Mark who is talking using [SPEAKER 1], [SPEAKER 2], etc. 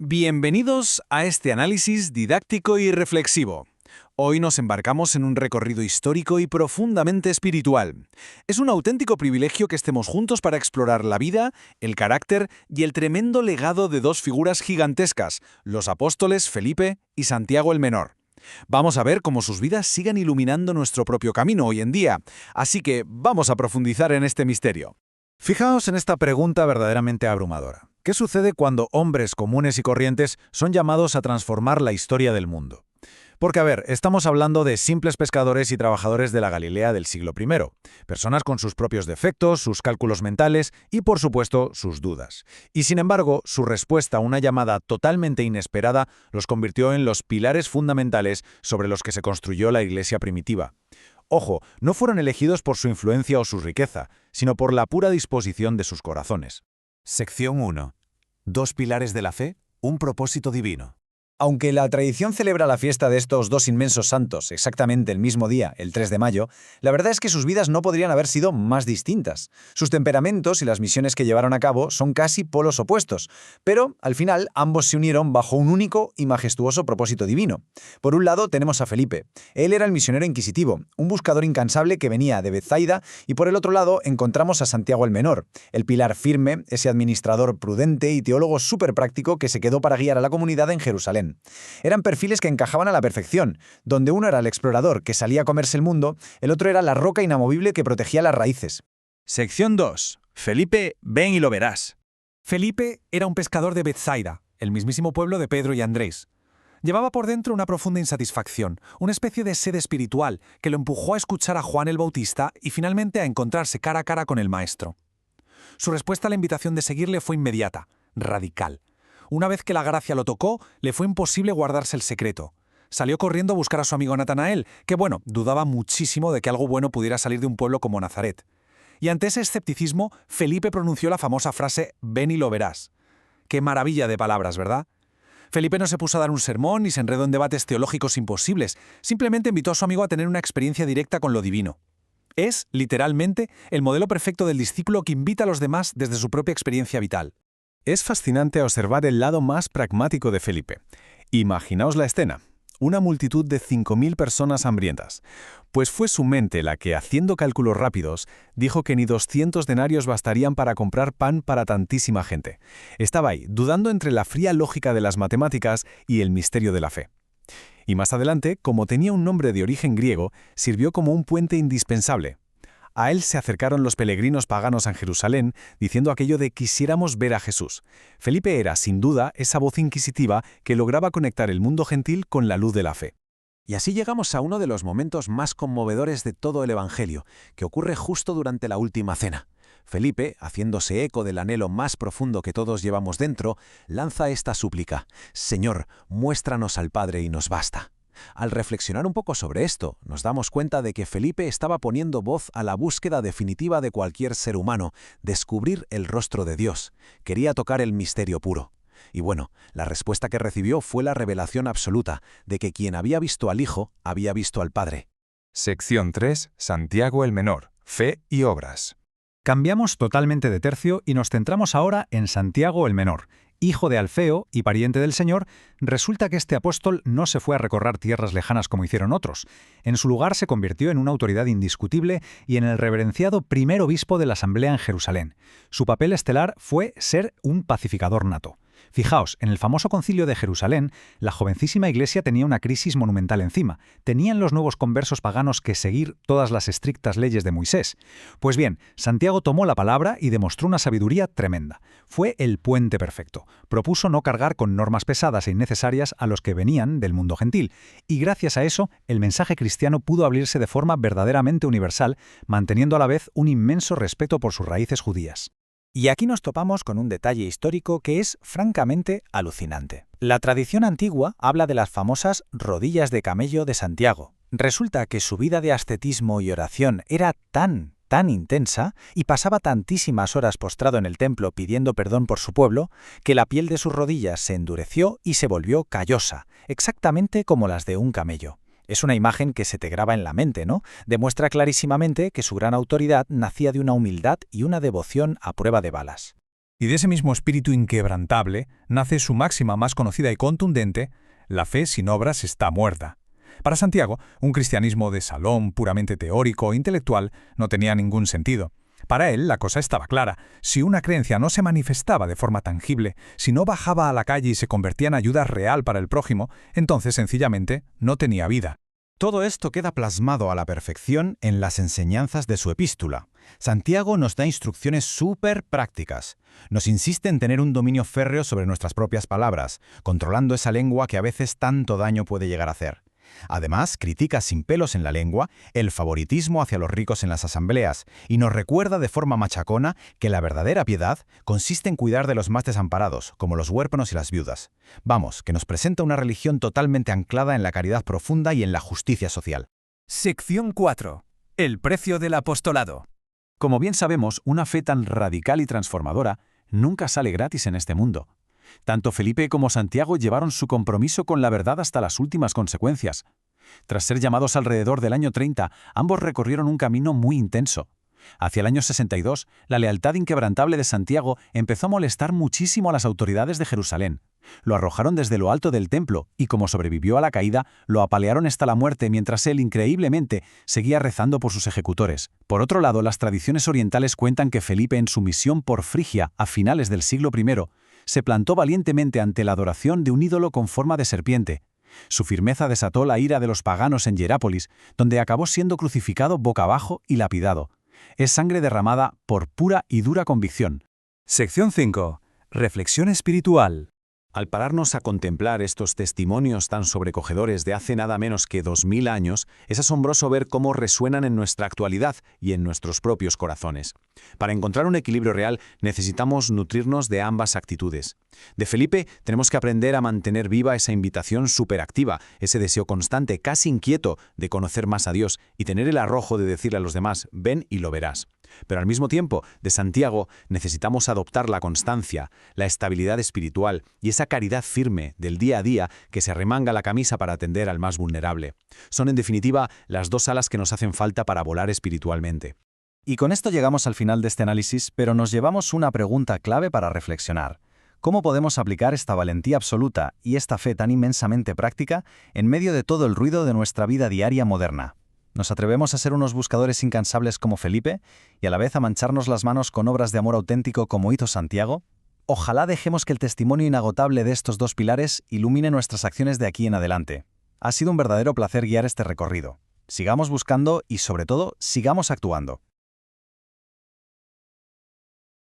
[SPEAKER 1] Bienvenidos a este análisis didáctico y reflexivo. Hoy nos embarcamos en un recorrido histórico y profundamente espiritual. Es un auténtico privilegio que estemos juntos para explorar la vida, el carácter y el tremendo legado de dos figuras gigantescas, los apóstoles Felipe y Santiago el Menor. Vamos a ver cómo sus vidas siguen iluminando nuestro propio camino hoy en día, así que vamos a profundizar en este misterio.
[SPEAKER 2] Fijaos en esta pregunta verdaderamente abrumadora. ¿Qué sucede cuando hombres comunes y corrientes son llamados a transformar la historia del mundo? Porque, estamos hablando de simples pescadores y trabajadores de la Galilea del siglo I, personas con sus propios defectos, sus cálculos mentales y, por supuesto, sus dudas. Y, sin embargo, su respuesta a una llamada totalmente inesperada los convirtió en los pilares fundamentales sobre los que se construyó la Iglesia primitiva. Ojo, no fueron elegidos por su influencia o su riqueza, sino por la pura disposición de sus corazones.
[SPEAKER 3] Sección 1. Dos pilares de la fe, un propósito divino.
[SPEAKER 4] Aunque la tradición celebra la fiesta de estos dos inmensos santos exactamente el mismo día, el 3 de mayo, la verdad es que sus vidas no podrían haber sido más distintas. Sus temperamentos y las misiones que llevaron a cabo son casi polos opuestos, pero al final ambos se unieron bajo un único y majestuoso propósito divino. Por un lado tenemos a Felipe. Él era el misionero inquisitivo, un buscador incansable que venía de Bethsaida, y por el otro lado encontramos a Santiago el Menor, el pilar firme, ese administrador prudente y teólogo súper práctico que se quedó para guiar a la comunidad en Jerusalén. Eran perfiles que encajaban a la perfección, donde uno era el explorador que salía a comerse el mundo, el otro era la roca inamovible que protegía las raíces.
[SPEAKER 1] Sección 2. Felipe, ven y lo verás.
[SPEAKER 5] Felipe era un pescador de Bethsaida, el mismísimo pueblo de Pedro y Andrés. Llevaba por dentro una profunda insatisfacción, una especie de sed espiritual que lo empujó a escuchar a Juan el Bautista y finalmente a encontrarse cara a cara con el Maestro. Su respuesta a la invitación de seguirle fue inmediata, radical. Una vez que la gracia lo tocó, le fue imposible guardarse el secreto. Salió corriendo a buscar a su amigo Natanael, que dudaba muchísimo de que algo bueno pudiera salir de un pueblo como Nazaret. Y ante ese escepticismo, Felipe pronunció la famosa frase «ven y lo verás». Qué maravilla de palabras, ¿verdad? Felipe no se puso a dar un sermón ni se enredó en debates teológicos imposibles, simplemente invitó a su amigo a tener una experiencia directa con lo divino. Es, literalmente, el modelo perfecto del discípulo que invita a los demás desde su propia experiencia vital.
[SPEAKER 2] Es fascinante observar el lado más pragmático de Felipe. Imaginaos la escena. Una multitud de 5.000 personas hambrientas. Pues fue su mente la que, haciendo cálculos rápidos, dijo que ni 200 denarios bastarían para comprar pan para tantísima gente. Estaba ahí, dudando entre la fría lógica de las matemáticas y el misterio de la fe. Y más adelante, como tenía un nombre de origen griego, sirvió como un puente indispensable. A él se acercaron los peregrinos paganos en Jerusalén, diciendo aquello de «quisiéramos ver a Jesús». Felipe era, sin duda, esa voz inquisitiva que lograba conectar el mundo gentil con la luz de la fe.
[SPEAKER 3] Y así llegamos a uno de los momentos más conmovedores de todo el Evangelio, que ocurre justo durante la última cena. Felipe, haciéndose eco del anhelo más profundo que todos llevamos dentro, lanza esta súplica: «Señor, muéstranos al Padre y nos basta». Al reflexionar un poco sobre esto, nos damos cuenta de que Felipe estaba poniendo voz a la búsqueda definitiva de cualquier ser humano, descubrir el rostro de Dios. Quería tocar el misterio puro. Y la respuesta que recibió fue la revelación absoluta de que quien había visto al Hijo había visto al Padre.
[SPEAKER 6] Sección 3. Santiago el Menor. Fe y obras.
[SPEAKER 2] Cambiamos totalmente de tercio y nos centramos ahora en Santiago el Menor. Hijo de Alfeo y pariente del Señor, resulta que este apóstol no se fue a recorrer tierras lejanas como hicieron otros. En su lugar se convirtió en una autoridad indiscutible y en el reverenciado primer obispo de la Asamblea en Jerusalén. Su papel estelar fue ser un pacificador nato. Fijaos, en el famoso concilio de Jerusalén, la jovencísima iglesia tenía una crisis monumental encima. Tenían los nuevos conversos paganos que seguir todas las estrictas leyes de Moisés. Pues bien, Santiago tomó la palabra y demostró una sabiduría tremenda. Fue el puente perfecto. Propuso no cargar con normas pesadas e innecesarias a los que venían del mundo gentil. Y gracias a eso, el mensaje cristiano pudo abrirse de forma verdaderamente universal, manteniendo a la vez un inmenso respeto por sus raíces judías.
[SPEAKER 4] Y aquí nos topamos con un detalle histórico que es francamente alucinante. La tradición antigua habla de las famosas rodillas de camello de Santiago. Resulta que su vida de ascetismo y oración era tan intensa y pasaba tantísimas horas postrado en el templo pidiendo perdón por su pueblo, que la piel de sus rodillas se endureció y se volvió callosa, exactamente como las de un camello. Es una imagen que se te graba en la mente, ¿no? Demuestra clarísimamente que su gran autoridad nacía de una humildad y una devoción a prueba de balas.
[SPEAKER 2] Y de ese mismo espíritu inquebrantable nace su máxima más conocida y contundente: la fe sin obras está muerta. Para Santiago, un cristianismo de salón puramente teórico o intelectual no tenía ningún sentido. Para él, la cosa estaba clara: si una creencia no se manifestaba de forma tangible, si no bajaba a la calle y se convertía en ayuda real para el prójimo, entonces sencillamente no tenía vida.
[SPEAKER 7] Todo esto queda plasmado a la perfección en las enseñanzas de su epístola. Santiago nos da instrucciones súper prácticas. Nos insiste en tener un dominio férreo sobre nuestras propias palabras, controlando esa lengua que a veces tanto daño puede llegar a hacer. Además, critica sin pelos en la lengua el favoritismo hacia los ricos en las asambleas y nos recuerda de forma machacona que la verdadera piedad consiste en cuidar de los más desamparados, como los huérfanos y las viudas. Vamos, que nos presenta una religión totalmente anclada en la caridad profunda y en la justicia social.
[SPEAKER 5] Sección 4. El precio del apostolado.
[SPEAKER 3] Como bien sabemos, una fe tan radical y transformadora nunca sale gratis en este mundo. Tanto Felipe como Santiago llevaron su compromiso con la verdad hasta las últimas consecuencias. Tras ser llamados alrededor del año 30, ambos recorrieron un camino muy intenso. Hacia el año 62, la lealtad inquebrantable de Santiago empezó a molestar muchísimo a las autoridades de Jerusalén. Lo arrojaron desde lo alto del templo y, como sobrevivió a la caída, lo apalearon hasta la muerte mientras él, increíblemente, seguía rezando por sus ejecutores. Por otro lado, las tradiciones orientales cuentan que Felipe, en su misión por Frigia a finales del siglo I, se plantó valientemente ante la adoración de un ídolo con forma de serpiente. Su firmeza desató la ira de los paganos en Hierápolis, donde acabó siendo crucificado boca abajo y lapidado. Es sangre derramada por pura y dura convicción.
[SPEAKER 2] Sección 5. Reflexión espiritual.
[SPEAKER 3] Al pararnos a contemplar estos testimonios tan sobrecogedores de hace nada menos que 2000 años, es asombroso ver cómo resuenan en nuestra actualidad y en nuestros propios corazones. Para encontrar un equilibrio real, necesitamos nutrirnos de ambas actitudes. De Felipe tenemos que aprender a mantener viva esa invitación superactiva, ese deseo constante, casi inquieto, de conocer más a Dios y tener el arrojo de decirle a los demás: ven y lo verás. Pero al mismo tiempo, de Santiago, necesitamos adoptar la constancia, la estabilidad espiritual y esa caridad firme del día a día que se arremanga la camisa para atender al más vulnerable. Son, en definitiva, las dos alas que nos hacen falta para volar espiritualmente.
[SPEAKER 4] Y con esto llegamos al final de este análisis, pero nos llevamos una pregunta clave para reflexionar. ¿Cómo podemos aplicar esta valentía absoluta y esta fe tan inmensamente práctica en medio de todo el ruido de nuestra vida diaria moderna? ¿Nos atrevemos a ser unos buscadores incansables como Felipe y a la vez a mancharnos las manos con obras de amor auténtico como hizo Santiago? Ojalá dejemos que el testimonio inagotable de estos dos pilares ilumine nuestras acciones de aquí en adelante. Ha sido un verdadero placer guiar este recorrido. Sigamos buscando y, sobre todo, sigamos actuando.